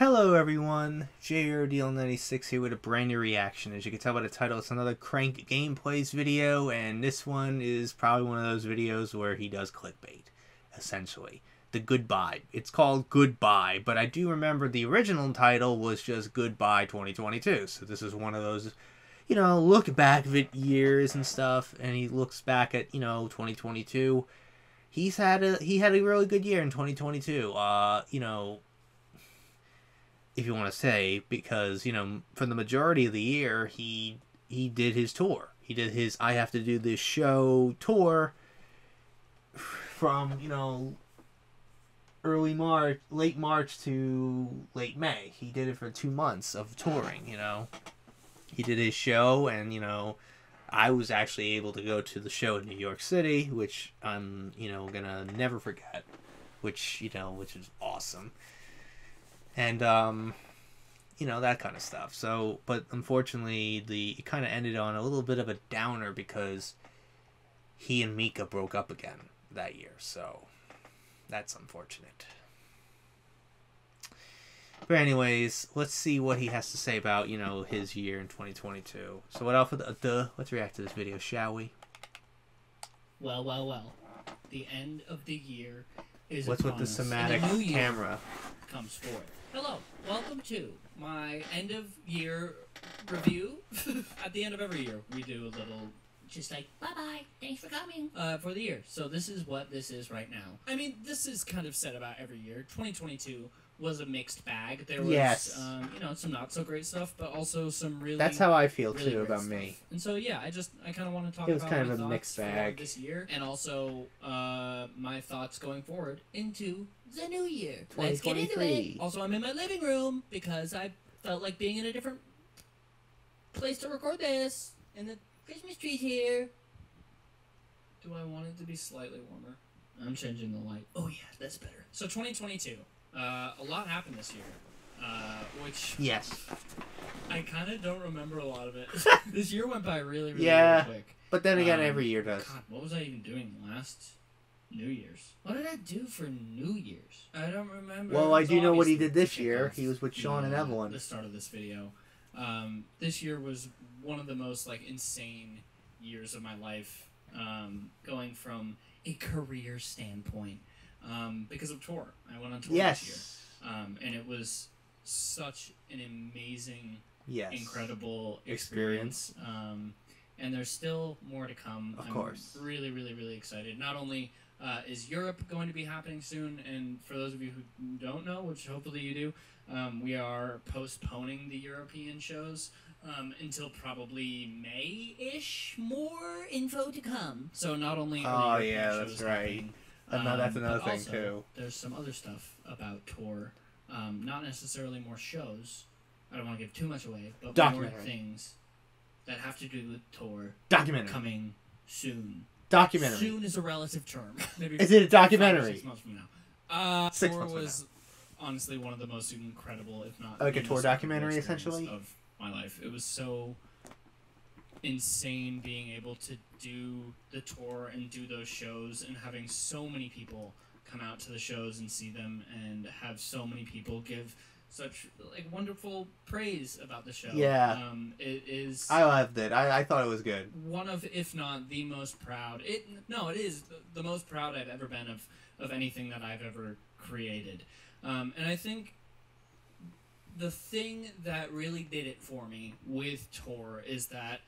Hello everyone, JRDL96 here with a brand new reaction. As you can tell by the title, it's another Crank Gameplays video, and this one is probably one of those videos where he does clickbait, essentially. The Goodbye. It's called Goodbye, but I do remember the original title was just Goodbye 2022, so this is one of those, look back at years and stuff, and he looks back at, 2022. He had a really good year in 2022, if you want to say, because, for the majority of the year, he did his tour. He did his I Have to Do This Show tour from, late March to late May. He did it for 2 months of touring, He did his show, and, I was actually able to go to the show in New York City, which I'm, gonna never forget, which is awesome. And, that kind of stuff. So, but unfortunately, it kind of ended on a little bit of a downer because he and Mika broke up again that year. So, that's unfortunate. But anyways, let's see what he has to say about, his year in 2022. So, without further ado, let's react to this video, shall we? Well. The end of the year is what's with the somatic camera? Comes forth. Hello, welcome to my end of year review. At the end of every year, we do a little, just like, bye-bye, thanks for coming, for the year. So this is what this is right now. I mean, this is kind of said about every year. 2022 was a mixed bag. There was, some not so great stuff, but also some really. That's how I feel really too about stuff. me. And so yeah, I kind of want to talk it was about kind my of a mixed bag this year, and also my thoughts going forward into the new year. Let's get into it. Also, I'm in my living room because I felt like being in a different place to record this, and the Christmas tree's here. Do I want it to be slightly warmer? I'm changing the light. Oh yeah, that's better. So 2022. A lot happened this year, which yes, I kind of don't remember a lot of it. This year went by really quick. But then again, every year does. God, what was I even doing last New Year's? What did I do for New Year's? I don't remember. Well, I do know what he did this year. He was with Sean and Evelyn. The start of this video. This year was one of the most insane years of my life. Going from a career standpoint. Because of tour. I went on tour this year. And it was such an amazing, incredible experience. And there's still more to come. Of course. I'm really excited. Not only is Europe going to be happening soon, and for those of you who don't know, which hopefully you do, we are postponing the European shows until probably May-ish. More info to come. So not only are the European shows happening, that's another thing also, too. There's some other stuff about tour, not necessarily more shows. I don't want to give too much away, but more things that have to do with tour. Coming soon. Documentary. Soon is a relative term. Maybe is it a documentary? 5 or 6 months from now. 6 tour months from was honestly one of the most incredible, if not like a tour documentary, essentially, of my life. It was so insane being able to do the tour and do those shows and having so many people come out to the shows and see them and have so many people give such wonderful praise about the show. Yeah. It is. I loved it. I thought it was good. One of, if not the most proud. It is the most proud I've ever been of anything that I've ever created. And I think the thing that really did it for me with tour is that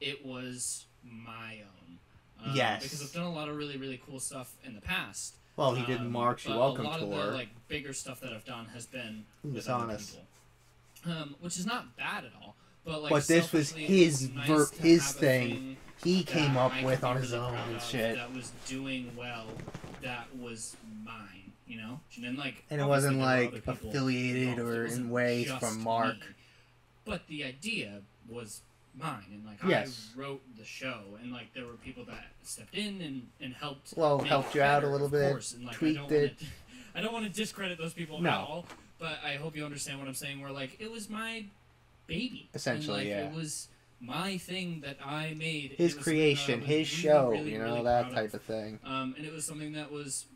it was my own. Yes. Because I've done a lot of really cool stuff in the past. Well, he did Mark's Welcome tour. A lot tour. of the bigger stuff that I've done has been with other other people. Which is not bad at all. But this was his thing. He came up with on his own and shit. That was doing well. That was mine. And and it wasn't affiliated or in ways from Mark. Me. But the idea was mine, and I wrote the show, and there were people that stepped in and helped. Helped you out a little bit. Course. And, tweaked it. I don't want to discredit those people at all, but I hope you understand what I'm saying. Where it was my baby, essentially, and, it was my thing that I made. His creation, his show, that type of thing. And it was something that was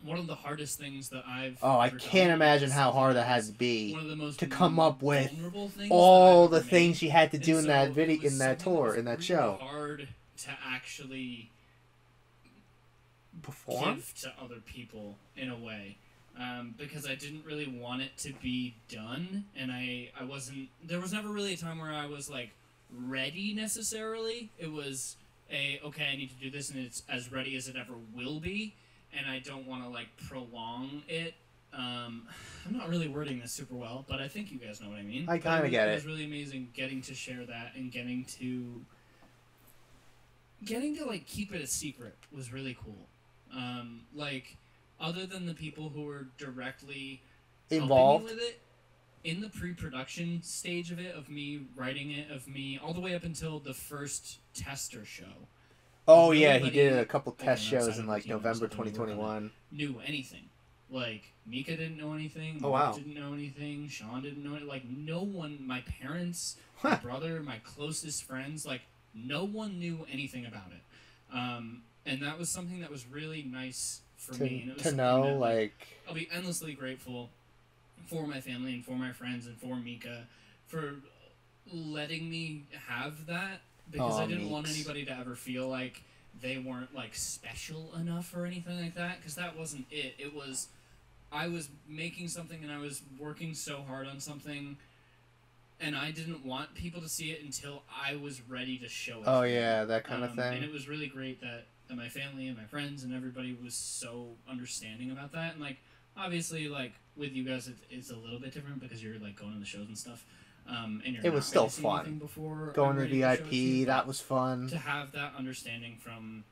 one of the hardest things that I've Oh, I ever can't done imagine is how hard that had to be one of the most to come up with vulnerable things all that the I've ever things made. she had to And do in so that it video, was in that something tour, was in that really show. hard to actually Perform? give to other people in a way. Because I didn't really want it to be done, and I wasn't. There was never really a time where I was like ready necessarily. It was okay, I need to do this, and it's as ready as it ever will be, and I don't want to like prolong it. I'm not really wording this super well, but I think you guys know what I mean. I kind of get it. It was really amazing getting to share that and getting to like keep it a secret was really cool. Like, other than the people who were directly Involved helping me with it, in the pre-production stage of it, of me writing it, of me all the way up until the first tester show. Oh yeah, he nobody- did a couple like, test outside shows of in the like team or November something we work on it, 2021. Knew anything. Like, Mika didn't know anything. Oh, Mark wow. didn't know anything. Sean didn't know it. Like, no one, my parents, my brother, my closest friends, like, no one knew anything about it. And that was something that was really nice for me. And it was To something know, that, like, I'll be endlessly grateful for my family and for my friends and for Mika for letting me have that, because Aw, I didn't want Meeks. anybody to ever feel like they weren't like special enough or anything like that, because that wasn't it. It was, I was making something and I was working so hard on something, and I didn't want people to see it until I was ready to show it. oh to them. yeah, that kind of And thing. it was really great that my family and my friends and everybody was so understanding about that. And like, obviously, like with you guys, it's a little bit different because you're like going to the shows and stuff. And you're It was not still ready to see fun. anything before Going I'm to ready show it to you, VIP, but that was fun. to have that understanding from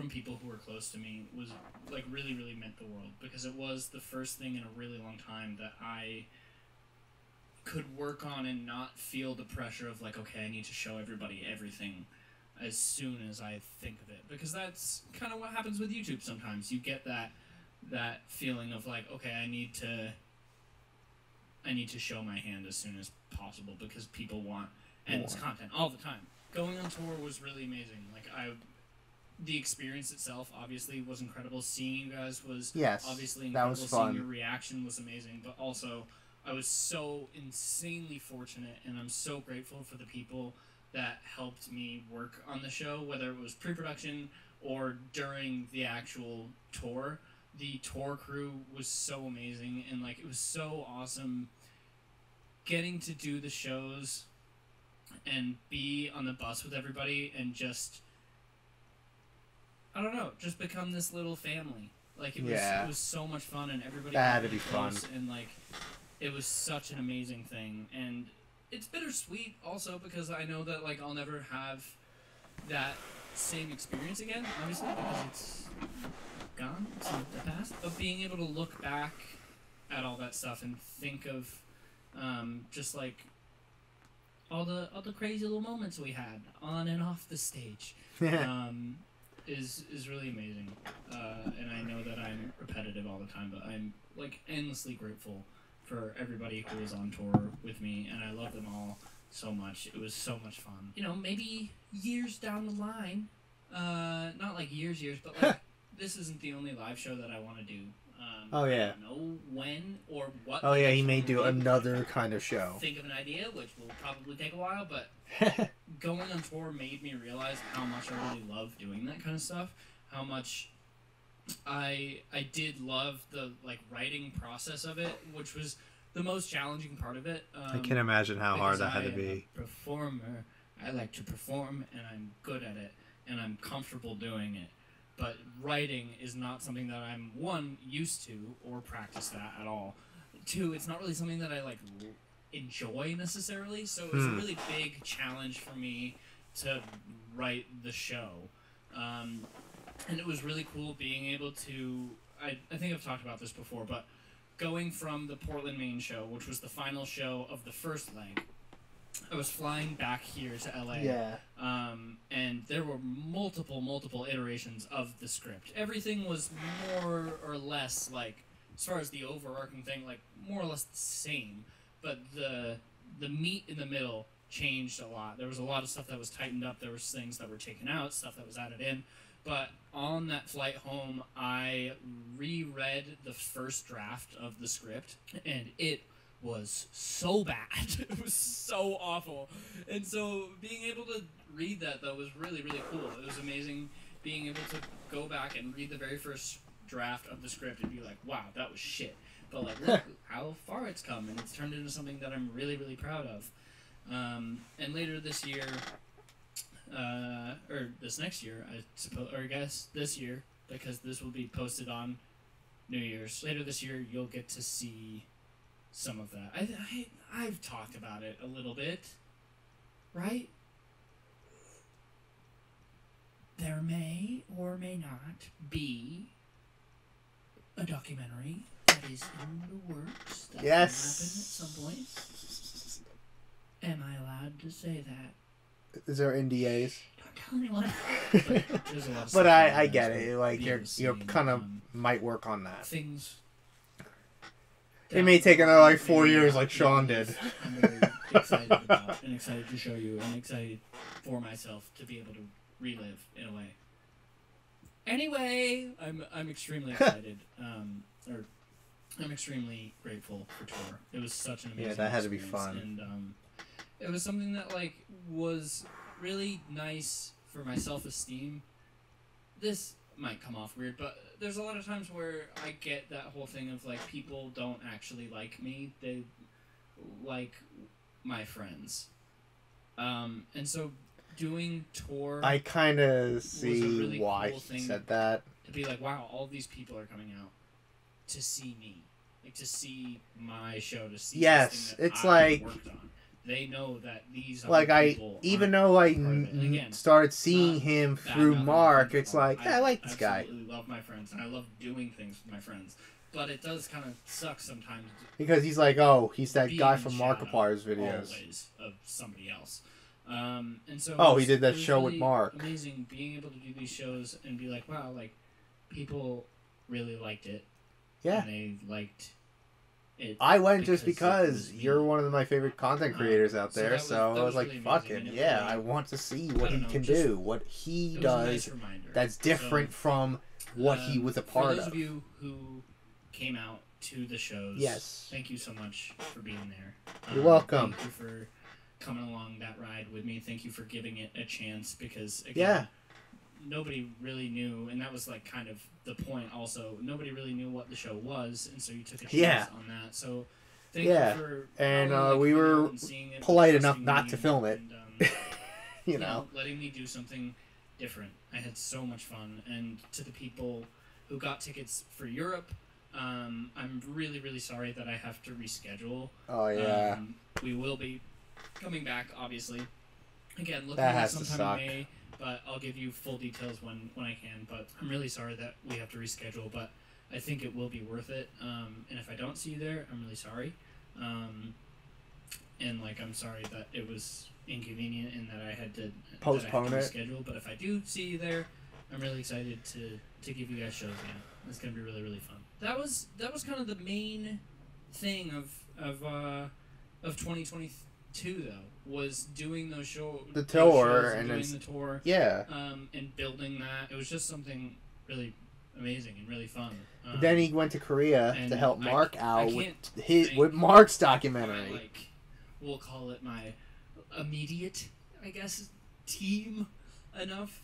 people who were close to me was like really, really meant the world, because it was the first thing in a really long time that I could work on and not feel the pressure of like, okay, I need to show everybody everything as soon as I think of it, because that's kind of what happens with YouTube sometimes. You get that feeling of like, okay, I need to show my hand as soon as possible because people want endless content all the time. Going on tour was really amazing. Like, the experience itself obviously was incredible. Seeing you guys was obviously that incredible. was fun. Seeing your reaction was amazing, but also I was so insanely fortunate, and I'm so grateful for the people that helped me work on the show, whether it was pre-production or during the actual tour. The tour crew was so amazing, and like, it was so awesome getting to do the shows and be on the bus with everybody and just, I don't know, just become this little family. Like, it was so much fun, and everybody That had got to be close, fun. and like, it was such an amazing thing. And it's bittersweet also, because I know that like I'll never have that same experience again, obviously, because it's gone, it's in the past. But being able to look back at all that stuff and think of just like all the crazy little moments we had on and off the stage is really amazing. And I know that I'm repetitive all the time, but I'm like endlessly grateful for everybody who was on tour with me, and I love them all so much. It was so much fun. You know, maybe years down the line, not like years, but like this isn't the only live show that I want to do. Oh yeah. I don't know when or what. Oh the yeah, next he may one do will be. another kind of show. Think of an idea, which will probably take a while, but going on tour made me realize how much I really love doing that kind of stuff. How much I did love the like writing process of it, which was the most challenging part of it. I can imagine how hard that had to because I am be. a performer. I like to perform, and I'm good at it, and I'm comfortable doing it. But writing is not something that I'm, one, used to or practice that at all. Two, it's not really something that I like enjoy necessarily. So it was a really big challenge for me to write the show. And it was really cool being able to, I think I've talked about this before, but going from the Portland, Maine show, which was the final show of the first leg, I was flying back here to LA. Yeah. And there were multiple iterations of the script. Everything was more or less, like, as far as the overarching thing, like, more or less the same. But the meat in the middle changed a lot. There was a lot of stuff that was tightened up. There was things that were taken out, stuff that was added in. But on that flight home, I reread the first draft of the script, and it was so bad. It was so awful. And so being able to read that, though, was really, really cool. It was amazing being able to go back and read the very first draft of the script and be like, wow, that was shit. But, like, look how far it's come, and it's turned into something that I'm really, really proud of. And later this year, or this next year, I suppose, or I guess this year, because this will be posted on New Year's. Later this year, you'll get to see some of that. I've talked about it a little bit, right? There may or may not be a documentary that is in the works that will happen at some point. Am I allowed to say that? Is there NDAs? Don't tell anyone. There's a lot of But stuff I that get will it. Like be you're seen, kind of might work on that. things. It may take another like 4 years, like Sean movies did. I'm very excited about, and excited to show you, and excited for myself to be able to relive in a way. Anyway, I'm extremely excited, or I'm extremely grateful for tour. It was such an amazing. Yeah, that had to be experience, fun. and it was something that like was really nice for my self-esteem. This might come off weird, but there's a lot of times where I get that whole thing of like people don't actually like me; they like my friends, and so doing tour. I kind of see really why cool he thing said that. to be like, wow, all these people are coming out to see me, like to see my show, to see. Yes, this thing that it's I like worked on. They know that these are like I people even aren't though I part of it. And again, started seeing not him bad through mouthing Mark, friends it's at all. like, yeah, I like this guy absolutely love my friends, and I love doing things with my friends. But it does kind of suck sometimes. because he's like, oh, he's that being guy in from the shadow Markiplier's videos. Always of somebody else. And so Oh, it was- he did that it was show with really Mark. Amazing being able to do these shows and be like, wow, like people really liked it. Yeah. And they liked it. I went just because it because was me. you're one of my favorite content creators out so there, that was- so that I was was like, really fuck amazing, it, and it yeah, really- I want to see I what don't he know, can just- do, what he It was a does nice reminder. that's different So, from what he was a for part those of. of you who came out to the shows, Yes. thank you so much for being there. You're welcome. Thank you for coming along that ride with me. Thank you for giving it a chance because again, Yeah. nobody really knew, and that was like kind of the point. Also, nobody really knew what the show was, and so you took a chance Yeah. on that. So thank Yeah. you for And, not only, we coming were out and seeing it, but polite enough trusting not me to film it. and, You know. letting me do something different. I had so much fun, and to the people who got tickets for Europe, I'm really, really sorry that I have to reschedule. Oh yeah. We will be coming back, obviously. Again, looking That at has to sometime suck. in May, but I'll give you full details when I can. But I'm really sorry that we have to reschedule, but I think it will be worth it. And if I don't see you there, I'm really sorry. And like I'm sorry that it was inconvenient and that I had to Postpone it. reschedule. But if I do see you there, I'm really excited to give you guys shows again. It's gonna be really, really fun. That was kind of the main thing of 2022 though, was doing those shows. The tour and and doing the tour. Yeah. And building that. It was just something really amazing and really fun. Then he went to Korea and to help Mark out with thank with Mark's my, documentary. like, we'll call it my immediate, I guess, team enough.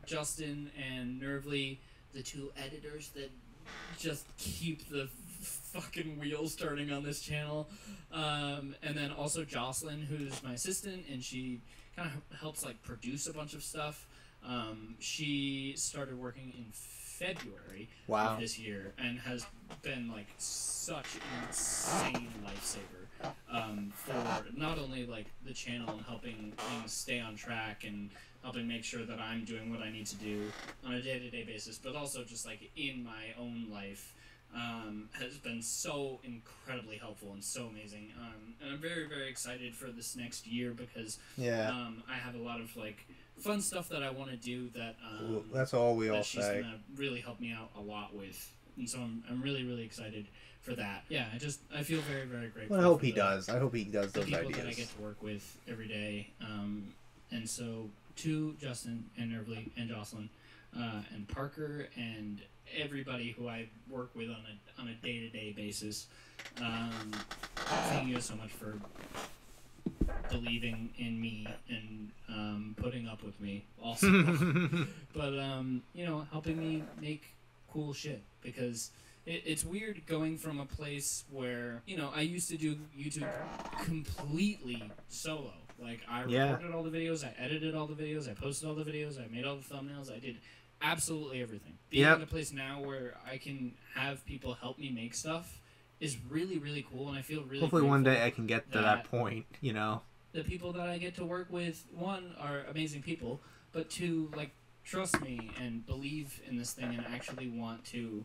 Justin and Nervely, the two editors that just keep the fucking wheels turning on this channel. And then also Jocelyn, who's my assistant, and she kind of helps like produce a bunch of stuff. She started working in February Wow. of this year and has been like such an insane lifesaver for not only like the channel and helping things stay on track and helping make sure that I'm doing what I need to do on a day-to-day basis, but also just like in my own life, has been so incredibly helpful and so amazing. And I'm very, very excited for this next year because Yeah. I have a lot of like fun stuff that I want to do that Well, that's all we all that she's say. gonna really help me out a lot with, and so I'm really, really excited for that. Yeah, I feel very, very grateful. Well, I hope for he the- does. I hope he does The those people that I ideas. get to work with every day, and so to Justin and Nervely and Jocelyn, and Parker and everybody who I work with on a day-to-day basis. Thank you so much for believing in me and putting up with me also. But helping me make cool shit, because it's weird going from a place where I used to do YouTube completely solo. Like, I recorded all the videos, I edited all the videos, I posted all the videos, I made all the thumbnails, I did absolutely everything. Being in a place now where I can have people help me make stuff is really, really cool, and I feel really hopefully one day I can get to that point, The people that I get to work with, one, are amazing people, but two, like, trust me and believe in this thing and actually want to,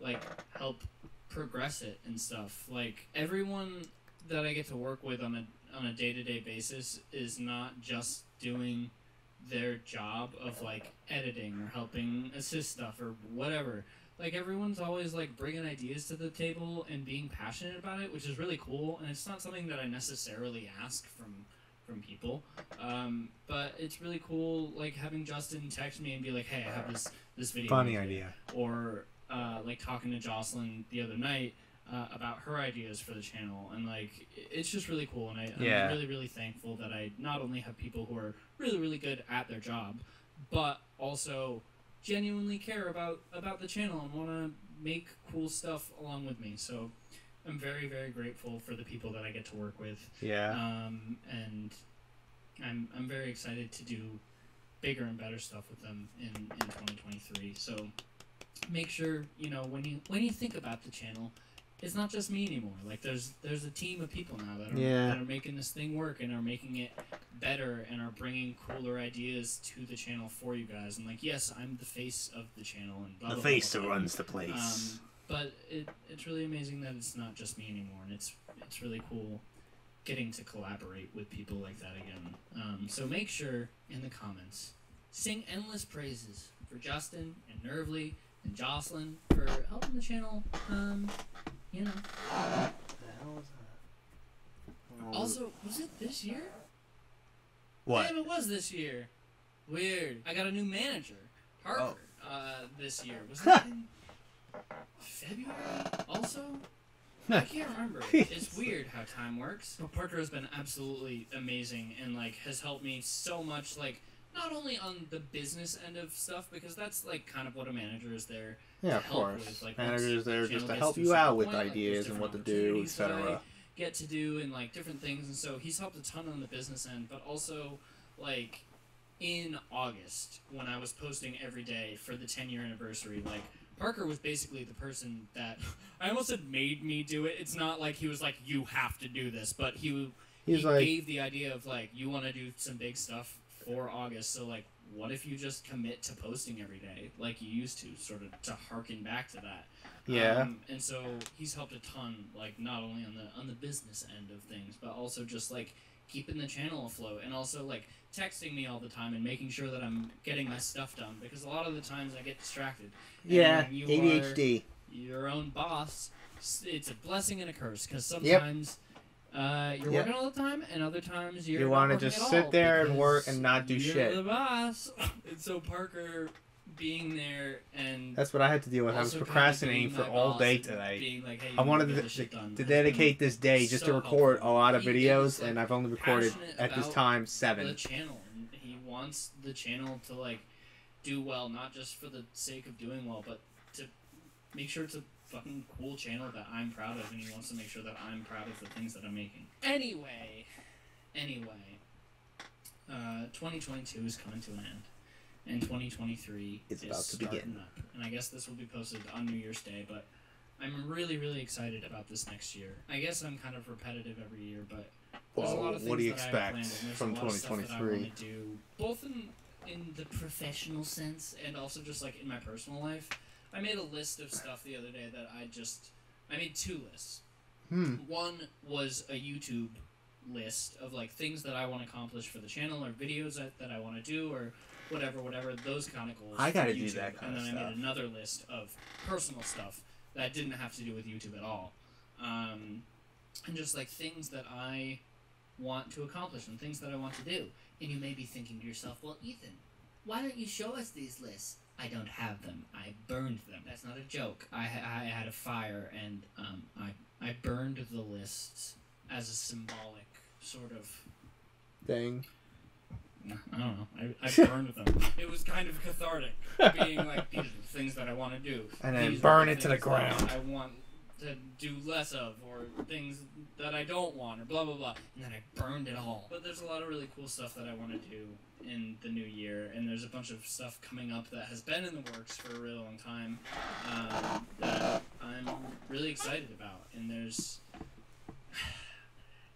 like, help progress it and stuff. Like, everyone that I get to work with on a day-to-day basis is not just doing their job of, like, editing or helping assist stuff or whatever. Like, everyone's always, like, bringing ideas to the table and being passionate about it, which is really cool, and it's not something that I necessarily ask from people. But it's really cool, like, having Justin text me and be like, hey, I have this video. Funny idea. Or, like, talking to Jocelyn the other night about her ideas for the channel, and, like, it's just really cool, and I'm really, really thankful that I not only have people who are really, really good at their job, but also genuinely care about the channel and want to make cool stuff along with me. So I'm very, very grateful for the people that I get to work with. Yeah. And I'm very excited to do bigger and better stuff with them in 2023. So make sure, when you think about the channel, it's not just me anymore. Like, there's a team of people now that are making this thing work and are making it better and are bringing cooler ideas to the channel for you guys. And, like, yes, I'm the face of the channel and blah, the blah, face blah, that blah, runs the place. But it's really amazing that it's not just me anymore, and it's really cool getting to collaborate with people like that again. So make sure in the comments, sing endless praises for Justin and Nervely and Jocelyn for helping the channel. What the hell was that? Also, was it this year? What? Damn, it was this year. Weird. I got a new manager, Parker, this year. Was that in February also? I can't remember. It's weird how time works. But Parker has been absolutely amazing and, like, has helped me so much, like, not only on the business end of stuff, because that's, like, kind of what a manager is there to help course. with. Like, manager is there just to help you out with ideas and what to do, etc. Get to do and, like, different things, and so he's helped a ton on the business end, but also, like, in August, when I was posting every day for the 10-year anniversary, like, Parker was basically the person that I almost said made me do it. It's not like he was like, you have to do this, but he like, gave the idea of, like, you want to do some big stuff for August, so, like, what if you just commit to posting every day like you used to, sort of to harken back to that. And so he's helped a ton, like, not only on the business end of things, but also just, like, keeping the channel afloat, and also, like, texting me all the time and making sure that I'm getting my stuff done, because a lot of the times I get distracted. And when you ADHD. Are your own boss, it's a blessing and a curse, because sometimes you're working all the time, and other times you want to just sit there and work and not do shit. You're the boss. And so Parker being there, and that's what I had to deal with. I was procrastinating for all day today. Like, hey, I wanted to dedicate this day just to record a lot of videos, and I've only recorded at this time 7. The channel, and he wants the channel to, like, do well, not just for the sake of doing well, but to make sure it's a fucking cool channel that I'm proud of, and he wants to make sure that I'm proud of the things that I'm making. Anyway, 2022 is coming to an end. And 2023 is about to begin. Up. And I guess this will be posted on New Year's Day, but I'm really, really excited about this next year. I guess I'm kind of repetitive every year, but there's a lot of things what do you that expect I have planned, and there's from a lot of stuff that I 2023? want to do, both in the professional sense and also just, like, in my personal life. I made a list of stuff the other day that I made 2 lists. One was a YouTube list of, like, things that I want to accomplish for the channel, or videos that I want to do, or whatever, those kind of goals. I gotta for do YouTube. that kind of stuff. stuff. And then I made another list of personal stuff that didn't have to do with YouTube at all. And just, like, things that I want to accomplish and things that I want to do. And you may be thinking to yourself, well, Ethan, why don't you show us these lists? I don't have them. I burned them. That's not a joke. I had a fire, and I burned the lists as a symbolic sort of thing. I don't know. I burned them. It was kind of cathartic, being like, these are the things that I want to do. And then burn it to the ground. I want to do less of, or things that I don't want, or blah, blah, blah. And then I burned it all. But there's a lot of really cool stuff that I want to do in the new year, and there's a bunch of stuff coming up that has been in the works for a really long time that I'm really excited about. And there's...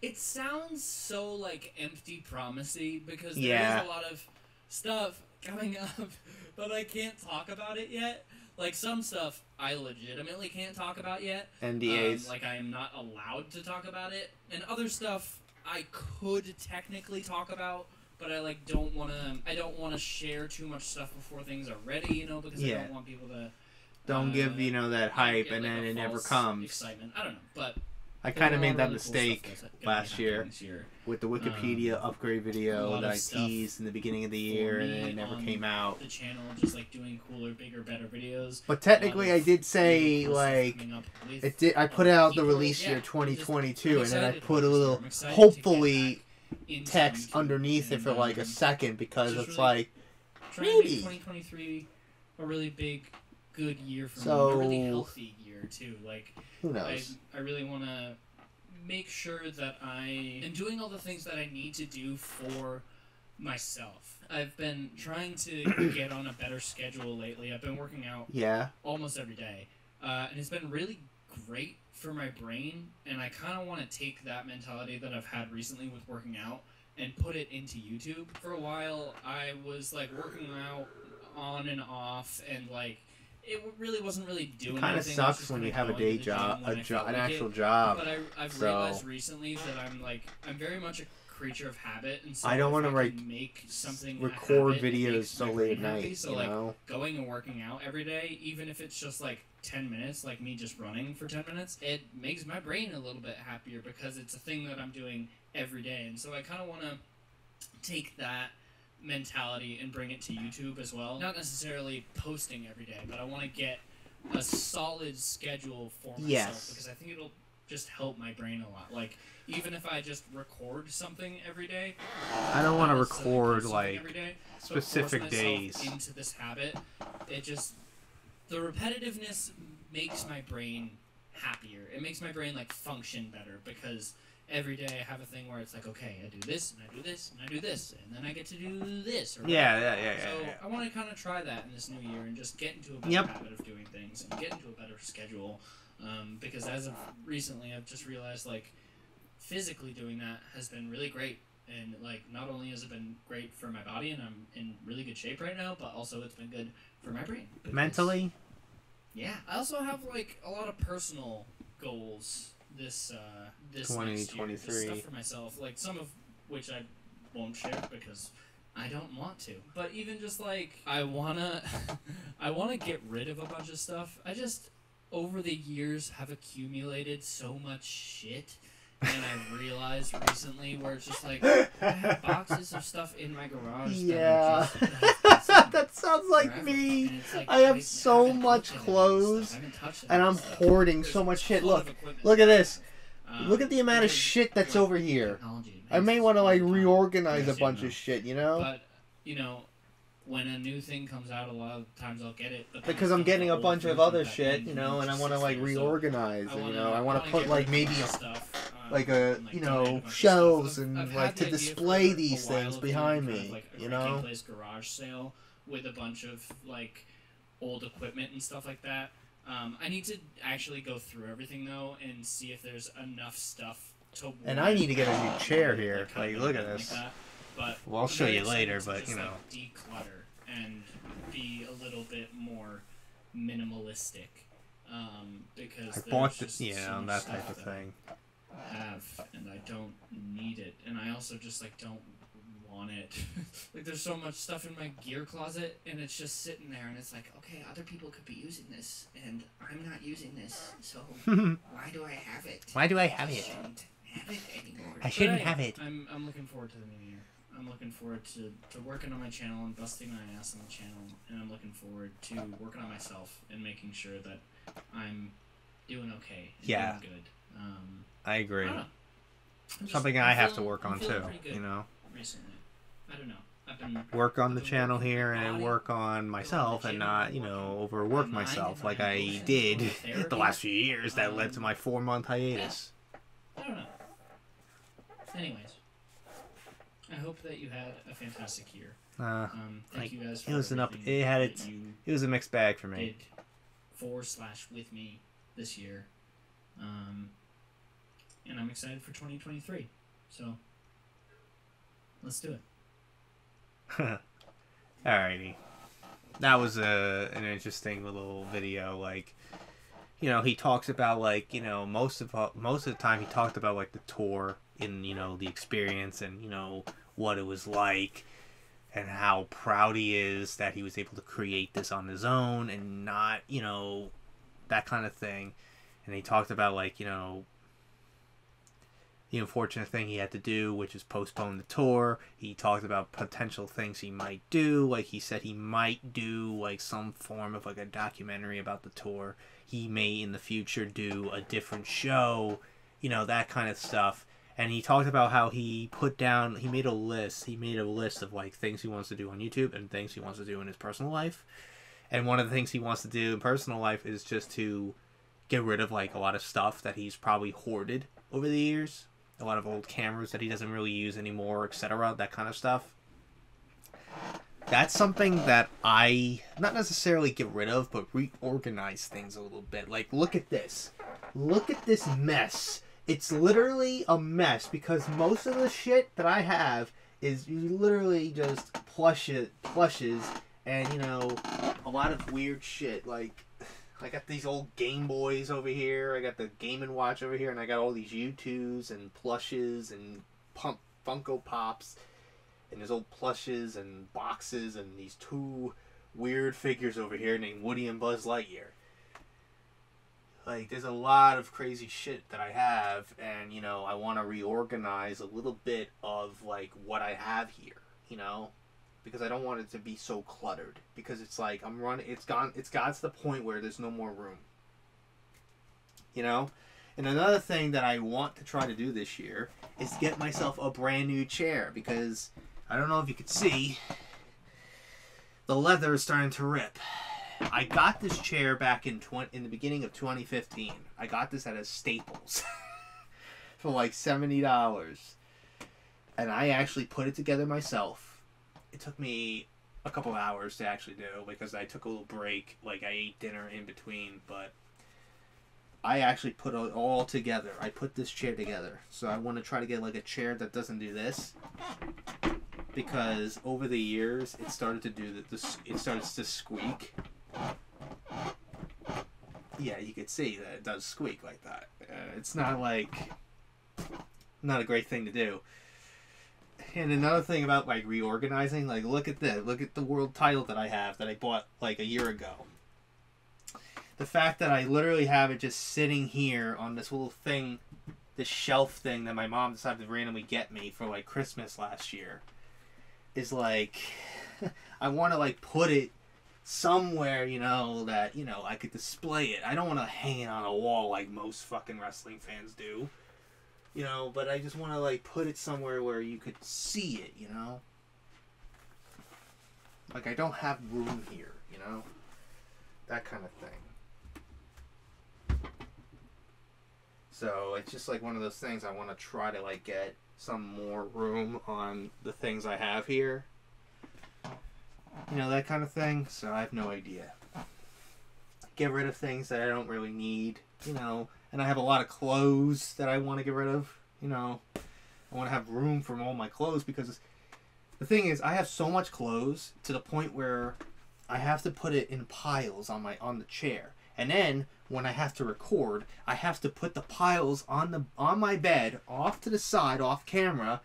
It sounds so, like, empty promisey, because there is a lot of stuff coming up, but I can't talk about it yet. Like, some stuff I legitimately can't talk about yet. NDAs. Like, I am not allowed to talk about it. And other stuff I could technically talk about, but I, like, don't want to share too much stuff before things are ready, you know, because I don't want people to... Don't give, you know, that hype, and then it never comes. Excitement. I don't know, but... I kind of made that mistake last year with the Wikipedia upgrade video that I teased in the beginning of the year, and it never came out. The channel just like doing cooler, bigger, better videos. But technically, I did say like it did. I put out the release year 2022, and then I put a little hopefully text underneath it for like a second, because it's like maybe 2023 a really big, good year for me. A really healthy year too. Like. Who knows? I really want to make sure that I am doing all the things that I need to do for myself. I've been trying to get on a better schedule lately. I've been working out almost every day. And it's been really great for my brain. And I kind of want to take that mentality that I've had recently with working out and put it into YouTube. For a while, I was like working out on and off, and like it really wasn't really doing anything. Kind of sucks when you have a day job, an actual job. But I've realized recently that I'm very much a creature of habit, and so I don't want to make something record videos so late at night. So like going and working out every day, even if it's just like 10 minutes, like me just running for 10 minutes, it makes my brain a little bit happier because it's a thing that I'm doing every day, and so I kind of want to take that mentality and bring it to YouTube as well. Not necessarily posting every day, but I want to get a solid schedule for myself because I think it'll just help my brain a lot. Like, even if I just record something every day, I don't want to record like every day, specific days into this habit. It just, the repetitiveness makes my brain happier. It makes my brain like function better, because every day I have a thing where it's like, okay, I do this, and I do this, and I do this, and then I get to do this. Or So I want to kind of try that in this new year and just get into a better habit of doing things and get into a better schedule. Because as of recently, I've just realized, like, physically doing that has been really great. And, like, not only has it been great for my body, and I'm in really good shape right now, but also it's been good for my brain. Mentally? Yeah. I also have, like, a lot of personal goals this 2023 stuff for myself, like some of which I won't share because I don't want to. But even just like I wanna get rid of a bunch of stuff. I just over the years have accumulated so much shit, and I realized recently where it's just like I have boxes of stuff in my garage. That sounds like me. Like, I have so much clothes, and I'm hoarding so much shit. Look at this. Look at the amount of shit that's over here. I may want to like reorganize a bunch of shit, you know? But, you know, when a new thing comes out, a lot of times I'll get it. But because I'm getting a bunch of other shit, you know, and I want to like reorganize, and, you know, I want to put like maybe you know, shelves and like to display these things behind me, you know? Garage sale with a bunch of like old equipment and stuff like that. I need to actually go through everything though and see if there's enough stuff to. And I need to get a new chair here. Like, look at this. But well, I'll show you later. But you know, declutter and be a little bit more minimalistic. Because I bought this, that type of thing. I have, and I don't need it, and I also just like don't want it. Like, there's so much stuff in my gear closet, and it's just sitting there, and it's like, okay, other people could be using this, and I'm not using this, so why do I have it? Why do I have it? I shouldn't have it anymore. I shouldn't have it. I'm looking forward to the new year. I'm looking forward to working on my channel and busting my ass on the channel, and I'm looking forward to working on myself and making sure that I'm doing okay and doing good. I agree. I don't know. Something I have to work on too, you know. Recently, I don't know. I've been work on the channel here and work on myself and not, you know, overwork myself like I did the last few years that led to my 4-month hiatus. I don't know. Anyways, I hope that you had a fantastic year. Thank you guys for it was a mixed bag for me. With me this year. And I'm excited for 2023. So, let's do it. Alrighty. That was an interesting little video. Like, you know, he talks about, like, you know, most of the time he talked about, like, the tour and, you know, the experience and, you know, what it was like and how proud he is that he was able to create this on his own and not, you know, that kind of thing. And he talked about, like, you know, the unfortunate thing he had to do, which is postpone the tour. He talked about potential things he might do. Like, he said he might do, like, some form of, like, a documentary about the tour. He may, in the future, do a different show, you know, that kind of stuff. And he talked about how he made a list. He made a list of, like, things he wants to do on YouTube and things he wants to do in his personal life. And one of the things he wants to do in personal life is just to get rid of, like, a lot of stuff that he's probably hoarded over the years. A lot of old cameras that he doesn't really use anymore, etc. That kind of stuff. That's something that I, not necessarily get rid of, but reorganize things a little bit. Like, look at this. Look at this mess. It's literally a mess because most of the shit that I have is literally just plushes and, you know, a lot of weird shit. Like, I got these old Game Boys over here. I got the Game & Watch over here. And I got all these U2s and plushes and Funko Pops. And there's old plushes and boxes and these 2 weird figures over here named Woody and Buzz Lightyear. Like, there's a lot of crazy shit that I have. And, you know, I want to reorganize a little bit of, like, what I have here, you know? Because I don't want it to be so cluttered. Because it's like it's gotten to the point where there's no more room. You know? And another thing that I want to try to do this year is get myself a brand new chair. Because I don't know if you could see, the leather is starting to rip. I got this chair back in the beginning of 2015. I got this at a Staples for like $70. And I actually put it together myself. It took me a couple hours to actually do because I took a little break. Like, I ate dinner in between, but I actually put it all together. I put this chair together. So I want to try to get, like, a chair that doesn't do this. Because over the years, it started to do this. It starts to squeak. Yeah, you could see that it does squeak like that. It's not, like, not a great thing to do. And another thing about, like, reorganizing, like, look at this. Look at the world title that I have that I bought, like, a year ago. The fact that I literally have it just sitting here on this little thing, this shelf thing that my mom decided to randomly get me for, like, Christmas last year is, like, I want to, like, put it somewhere, you know, that, you know, I could display it. I don't want to hang it on a wall like most fucking wrestling fans do. You know, but I just want to, like, put it somewhere where you could see it, you know? Like, I don't have room here, you know? That kind of thing. So, it's just, like, one of those things I want to try to, like, get some more room on the things I have here. You know, that kind of thing. So, I have no idea. Get rid of things that I don't really need, you know? And I have a lot of clothes that I want to get rid of, you know. I want to have room for all my clothes because the thing is, I have so much clothes to the point where I have to put it in piles on the chair. And then when I have to record, I have to put the piles on my bed off to the side, off camera,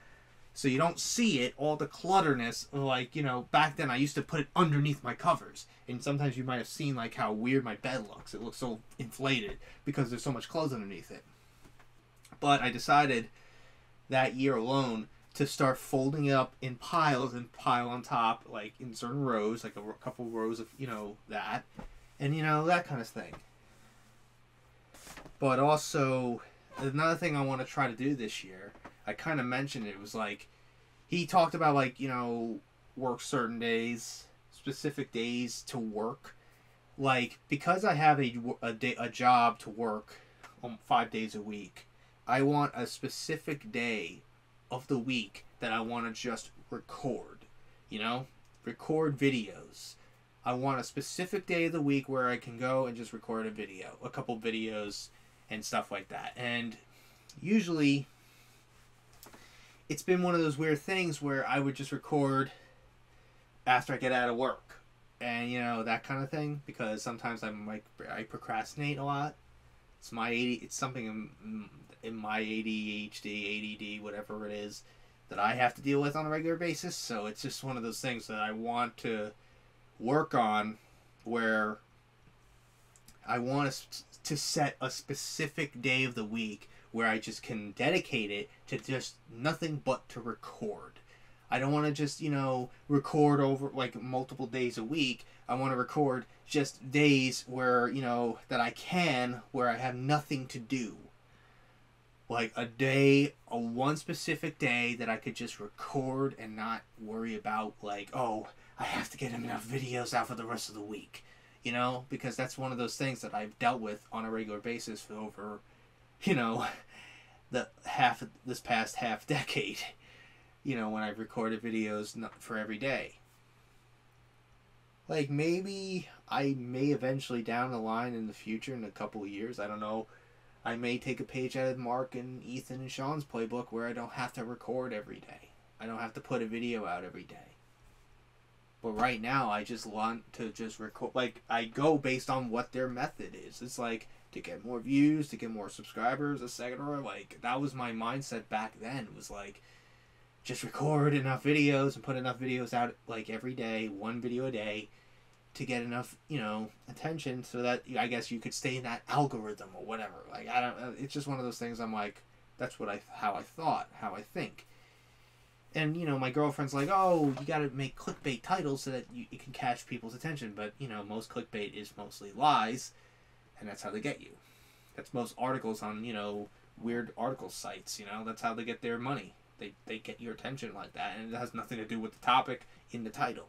so you don't see it, all the clutterness. Like, you know, back then I used to put it underneath my covers. And sometimes you might have seen, like, how weird my bed looks. It looks so inflated because there's so much clothes underneath it. But I decided that year alone to start folding it up in piles and pile on top, like in certain rows, like a couple rows of, you know, that. And, you know, that kind of thing. But also, another thing I want to try to do this year, I kind of mentioned it, was like, he talked about, like, you know, work certain days, specific days to work. Like, because I have a job to work 5 days a week, I want a specific day of the week that I want to just record, you know? Record videos. I want a specific day of the week where I can go and just record a couple videos and stuff like that. And usually it's been one of those weird things where I would just record after I get out of work, and, you know, that kind of thing, because sometimes I procrastinate a lot. It's something in my ADHD, ADD, whatever it is, that I have to deal with on a regular basis. So it's just one of those things that I want to work on, where I want to set a specific day of the week where I just can dedicate it to just nothing but to record. I don't want to just, you know, record over like multiple days a week. I want to record just days where, you know, that I can, where I have nothing to do. Like one specific day that I could just record and not worry about, like, oh, I have to get enough videos out for the rest of the week. You know, because that's one of those things that I've dealt with on a regular basis for over, you know, this past half decade. You know, when I've recorded videos for every day. Like, maybe I may eventually down the line in the future, in a couple of years, I don't know, I may take a page out of Mark and Ethan and Sean's playbook where I don't have to record every day. I don't have to put a video out every day. But right now, I just want to just record. Like, I go based on what their method is. It's like, to get more views, to get more subscribers, etc. Like, that was my mindset back then. It was like, just record enough videos and put enough videos out, like, every day, one video a day, to get enough, you know, attention, so that, I guess, you could stay in that algorithm or whatever. Like, I don't. It's just one of those things. I'm like, that's how I think. And, you know, my girlfriend's like, oh, you gotta make clickbait titles so that you can catch people's attention. But, you know, most clickbait is mostly lies, and that's how they get you. That's most articles on, you know, weird article sites, you know. That's how they get their money. They get your attention like that, and it has nothing to do with the topic in the title.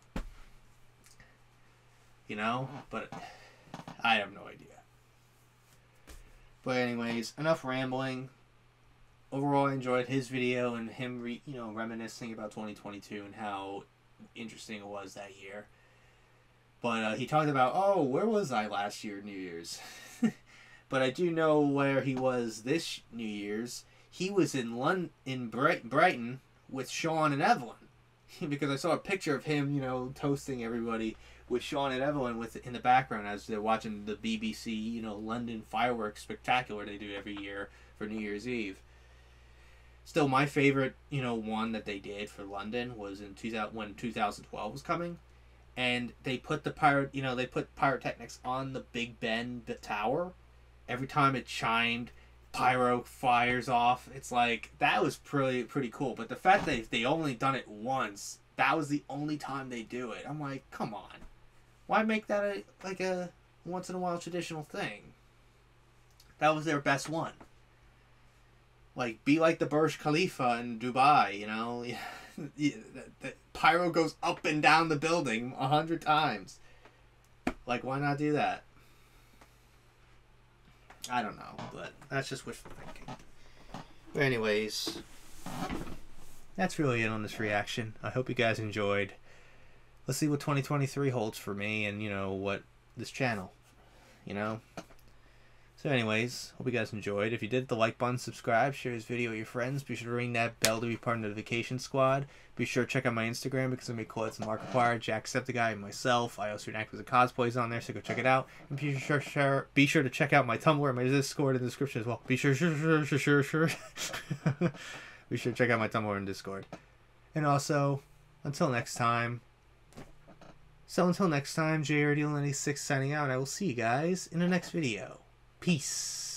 You know? But I have no idea. But anyways, enough rambling. Overall, I enjoyed his video and him, reminiscing about 2022 and how interesting it was that year. But he talked about, oh, where was I last year, New Year's? But I do know where he was this New Year's. He was in Brighton with Sean and Evelyn. Because I saw a picture of him, you know, toasting everybody with Sean and Evelyn in the background as they're watching the BBC, you know, London fireworks spectacular they do every year for New Year's Eve. Still, my favorite, you know, one that they did for London was when 2012 was coming, and they put pyrotechnics on the Big Ben tower. Every time it chimed, pyro fires off. It's like, that was pretty cool. But the fact that they only done it once, that was the only time they do it. I'm like, come on, why make that a once in a while traditional thing? That was their best one. Like, be like the Burj Khalifa in Dubai, you know? The pyro goes up and down the building 100 times. Like, why not do that? I don't know, but that's just wishful thinking. But anyways, that's really it on this reaction. I hope you guys enjoyed. Let's see what 2023 holds for me and, you know, what this channel, you know? So anyways, hope you guys enjoyed. If you did, the like button, subscribe, share this video with your friends. Be sure to ring that bell to be part of the notification squad. Be sure to check out my Instagram because I make collabs with Markiplier, Jacksepticeye, and myself. I also interact with the cosplays on there, so go check it out. And be sure to check out my Tumblr and my Discord in the description as well. Be sure. Be sure to check out my Tumblr and Discord. And also, until next time, JRD96 signing out. I will see you guys in the next video. Peace.